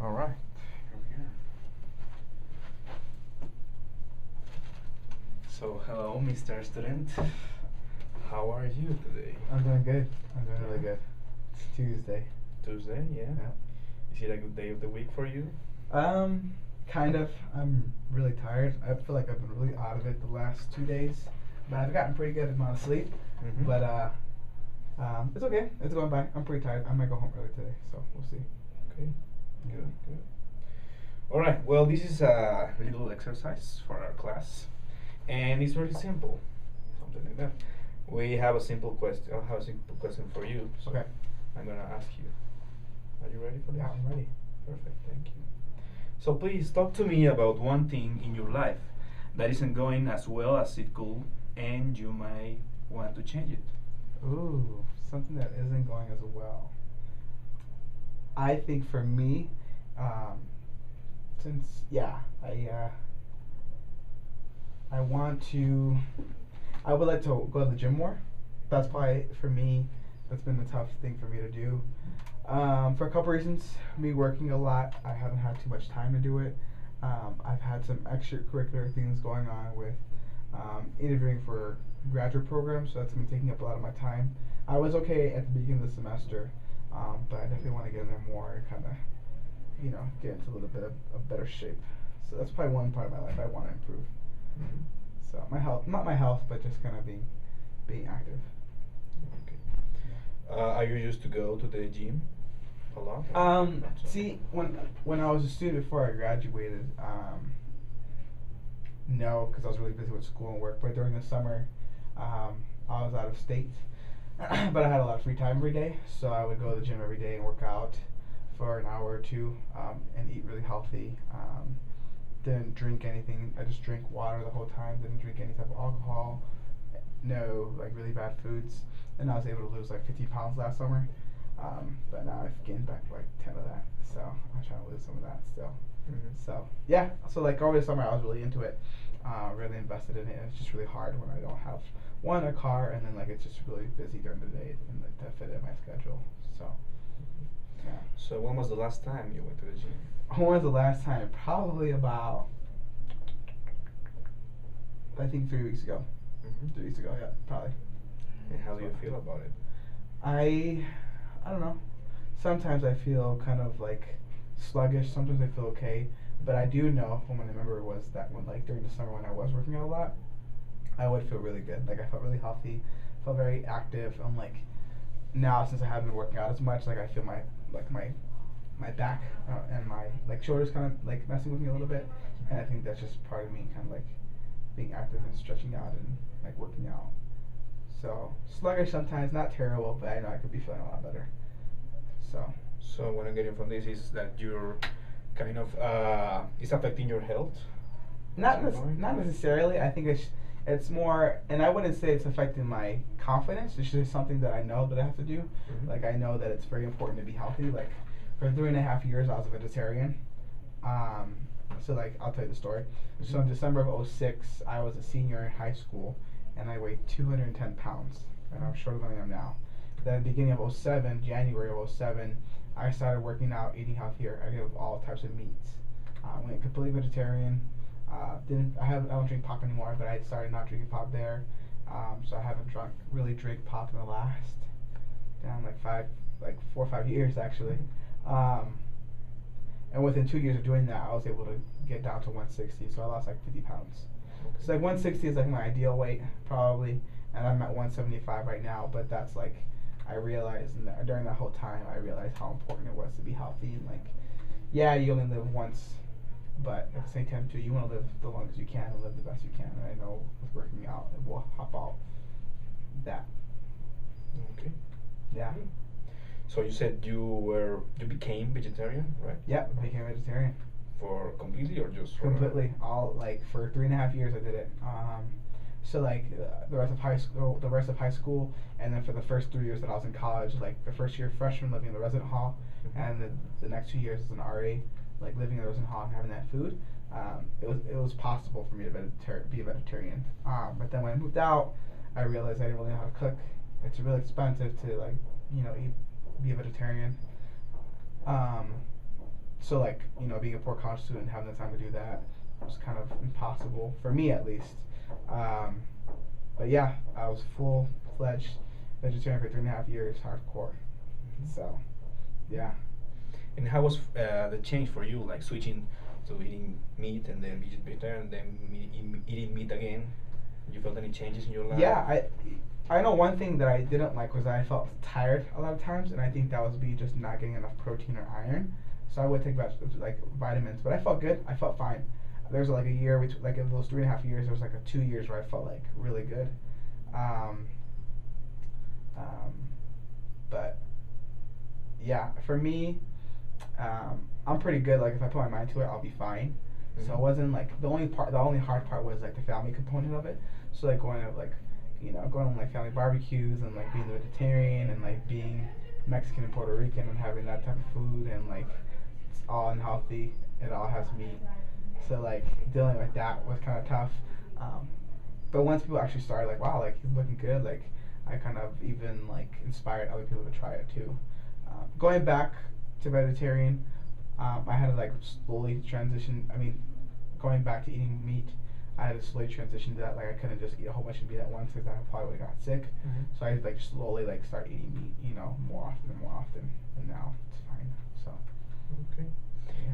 All right. Here we are. So, hello, Mr. Student. How are you today? I'm doing good. I'm doing really good. It's Tuesday. Tuesday, yeah. Yeah. Is it a good day of the week for you? Kind of. I'm really tired. I feel like I've been really out of it the last 2 days, but I've gotten pretty good amount of sleep. Mm-hmm. But it's okay. It's going by. I'm pretty tired. I might go home early today, so we'll see. Okay. Good, good. All right. Well, this is a little exercise for our class, and it's very simple. Something like that. We have a simple question. I have a simple question for you. So Okay. I'm gonna ask you. Are you ready for this? Yeah, I'm ready. Perfect. Thank you. So please talk to me about one thing in your life that isn't going as well as it could, and you might want to change it. Ooh, something that isn't going as well. I think for me, since I want to. I would like to go to the gym more. That's probably for me. That's been the tough thing for me to do. For a couple reasons. Me working a lot, I haven't had too much time to do it. I've had some extracurricular things going on with interviewing for graduate programs, so that's been taking up a lot of my time. I was okay at the beginning of the semester, but I definitely want to get in there more and kind of, get into a little bit of a better shape. So that's probably one part of my life I want to improve. Mm-hmm. So my health, not my health, but just kind of being active. Okay. Are you used to go to the gym a lot? See, when I was a student before I graduated, no, because I was really busy with school and work. But during the summer, I was out of state, but I had a lot of free time every day, so I would go to the gym every day and work out for an hour or two, and eat really healthy. Didn't drink anything. I just drank water the whole time. Didn't drink any type of alcohol. No, like really bad foods. And I was able to lose like 50 pounds last summer. But now I've gained back like 10 of that. So I'm trying to lose some of that still. Mm-hmm. So yeah. So like over the summer I was really into it. Really invested in it. And it's just really hard when I don't have a car, and then like it's just really busy during the day and like, to fit in my schedule. So yeah. So when was the last time you went to the gym? When was the last time? Probably about, I think 3 weeks ago. Mm-hmm. 3 weeks ago, yeah, probably. And how do you feel about it? I don't know. Sometimes I feel kind of like sluggish. Sometimes I feel okay. But I do know from when I remember was that when like during the summer when I was working out a lot, I would feel really good. Like I felt really healthy, felt very active. I'm like now since I haven't been working out as much, like I feel my back and my like shoulders kind of like messing with me a little bit, and I think that's just part of me kind of like being active and stretching out and like working out. So sluggish sometimes, not terrible, but I know I could be feeling a lot better. So what I'm getting from this is that you're kind of it's affecting your health. Not necessarily. I think it's more, and I wouldn't say it's affecting my confidence. It's just something that I know that I have to do. Mm-hmm. Like I know that it's very important to be healthy. Like for 3.5 years, I was a vegetarian. So like I'll tell you the story. Mm-hmm. So in December of '06, I was a senior in high school, and I weighed 210 pounds, and I'm shorter than I am now. Then beginning of '07, January of '07, I started working out, eating healthier. I gave all types of meats. Went completely vegetarian. I don't drink pop anymore, but I started not drinking pop there. So I haven't really drank pop in the last, like 4 or 5 years actually. And within 2 years of doing that, I was able to get down to 160. So I lost like 50 pounds. Okay. So like 160 is like my ideal weight probably, and I'm at 175 right now. But that's like I realized during that whole time, I realized how important it was to be healthy and like, yeah, you only live once. But at the same time, too, you want to live the longest you can and live the best you can. And I know with working out, it will help out that. Okay. Yeah. So you said you became vegetarian, right? Yeah, I became a vegetarian. For completely or just for completely? All like for 3.5 years I did it. So like the rest of high school, and then for the first 3 years that I was in college, like the first year freshman living in the resident hall, Mm-hmm. and the next 2 years as an RA. Like living in the resident hall and having that food, it was possible for me to be a vegetarian. But then when I moved out, I realized I didn't really know how to cook. It's really expensive to like be a vegetarian. so like being a poor college student and having the time to do that was kind of impossible for me at least. Um, but yeah, I was full fledged vegetarian for 3.5 years, hardcore. So yeah. And how was the change for you, like switching to eating meat and then vegetarian and then eating meat again? You felt any changes in your life? Yeah, I know one thing that I didn't like was I felt tired a lot of times, and I think that was me just not getting enough protein or iron. So I would take like vitamins, but I felt good. I felt fine. There was like a year, like in those 3.5 years, there was like 2 years where I felt like really good. Um, um, but yeah, for me, I'm pretty good. Like if I put my mind to it, I'll be fine. So it wasn't like the only hard part was like the family component of it. So like going to going on like family barbecues and like being vegetarian and like being Mexican and Puerto Rican and having that type of food and like it's all unhealthy. It all has meat. So like dealing with that was kind of tough. But once people actually started like, wow, like he's looking good, like I kind of even like inspired other people to try it too. Going back to vegetarian, I had to like slowly transition. I mean, going back to eating meat, I had to slowly transition to that. Like I couldn't just eat a whole bunch of meat at once because I probably would have got sick. So I had to like slowly like start eating meat, more often, and now it's fine. So. Okay.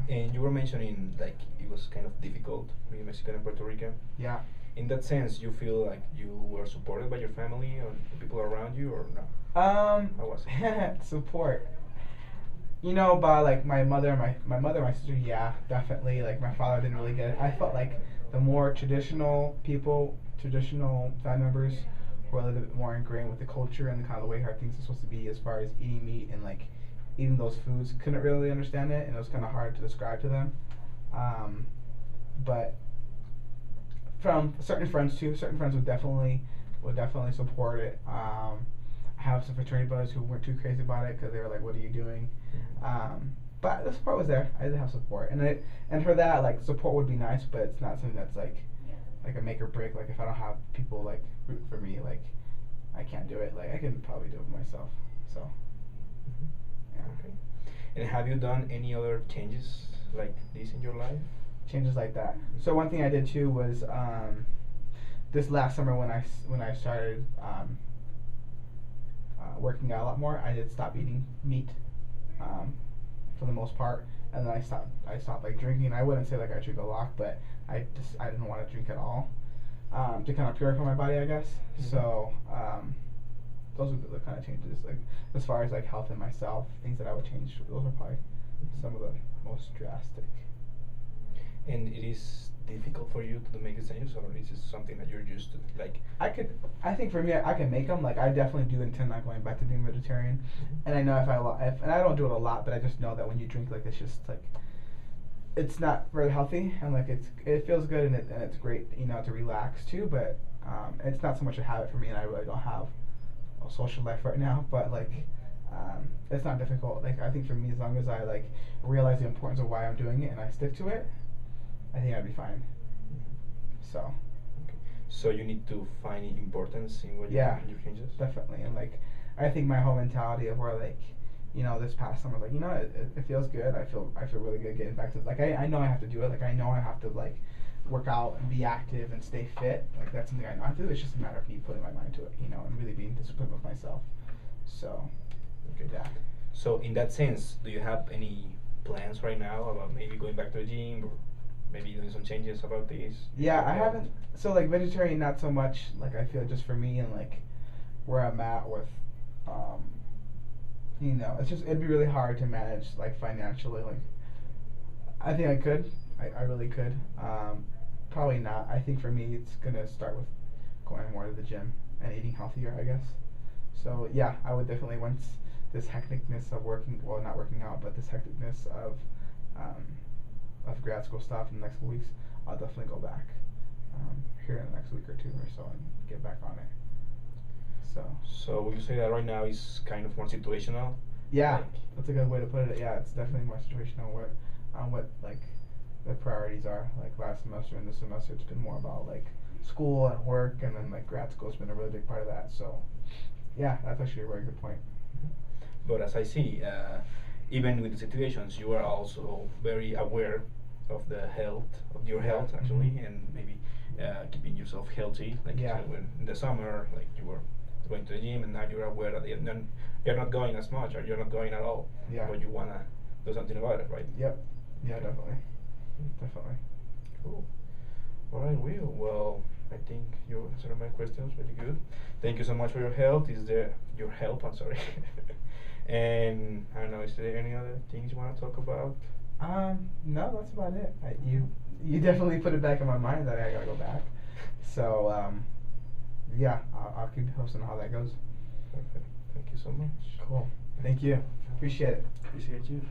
Yeah. And you were mentioning like it was kind of difficult being Mexican and Puerto Rican. Yeah. In that sense, you feel like you were supported by your family or the people around you, or no? How was it? Support. By like my mother and my sister, yeah, definitely. Like my father didn't really get it. I felt like the more traditional family members who are a little bit more ingrained with the culture and the kind of the way how things are supposed to be as far as eating meat and like eating those foods couldn't really understand it, and it was kind of hard to describe to them. But from certain friends would definitely support it. I have some fraternity brothers who weren't too crazy about it because they were like, "What are you doing?" But the support was there. I did have support, and for that, like support would be nice, but it's not something that's like a make or break. Like if I don't have people like root for me, like I can't do it. Like I can probably do it myself. So. Yeah. Okay. And have you done any other changes like this in your life? Changes like that. So one thing I did too was this last summer when I started working out a lot more, I did stop eating meat for the most part, and then I stopped like drinking. I wouldn't say like I drink a lot, but I didn't want to drink at all to kind of purify my body, I guess. So those would be the kind of changes, like as far as like health and myself, things that I would change. Those are probably some of the most drastic. And it is difficult for you to make the changes, or is it something that you're used to? Like I think for me, I can make them. Like I definitely do intend on going back to being vegetarian, and I know if and I don't do it a lot, but I just know that when you drink like it's just like it's not very healthy, and like it feels good and it's great, to relax too. But it's not so much a habit for me, and I really don't have a social life right now. But like it's not difficult. Like I think for me, as long as I like realize the importance of why I'm doing it and I stick to it, I think I'd be fine. So. Okay. So you need to find importance in what you do in your changes? Definitely. And like, I think my whole mentality of where like, this past summer, like, it feels good. I feel really good getting back to like, I know I have to do it. Like, I know I have to like work out and be active and stay fit. Like, that's something I know I have to do. It's just a matter of me putting my mind to it, and really being disciplined with myself. So, okay. Yeah. So in that sense, do you have any plans right now about maybe going back to the gym or maybe doing some changes about this? Yeah, I haven't. So like vegetarian, not so much. Like I feel just for me and like where I'm at with, it'd be really hard to manage like financially. Like I think I could. I really could. Probably not. I think for me, it's gonna start with going more to the gym and eating healthier, I guess. So yeah, I would definitely once this hecticness of not working out, but this hecticness of grad school stuff in the next couple weeks, I'll definitely go back here in the next week or two or so and get back on it. So would you say that right now is kind of more situational? Yeah, that's a good way to put it. Yeah, it's definitely more situational. What like the priorities are. Like last semester and this semester, it's been more about like school and work, and then like grad school's been a really big part of that. So yeah, that's actually a very good point. But as I see, even with the situations, you are also very aware of the health of your health actually, Mhm. and maybe keeping yourself healthy. Like you Yeah. said, when in the summer, like you were going to the gym, and now you're aware that you're not going as much, or you're not going at all. Yeah. But you wanna do something about it, right? Yep. Yeah, Okay. definitely. Definitely. Cool. All right, Will. Well, I think you answered my questions really good. Thank you so much for your help. Is there your help? I'm sorry. And I don't know. Is there any other things you want to talk about? No, that's about it. You definitely put it back in my mind that I gotta go back. So, yeah, I'll keep you posted on how that goes. Perfect. Thank you so much. Cool. Thank you. Appreciate it. Appreciate you.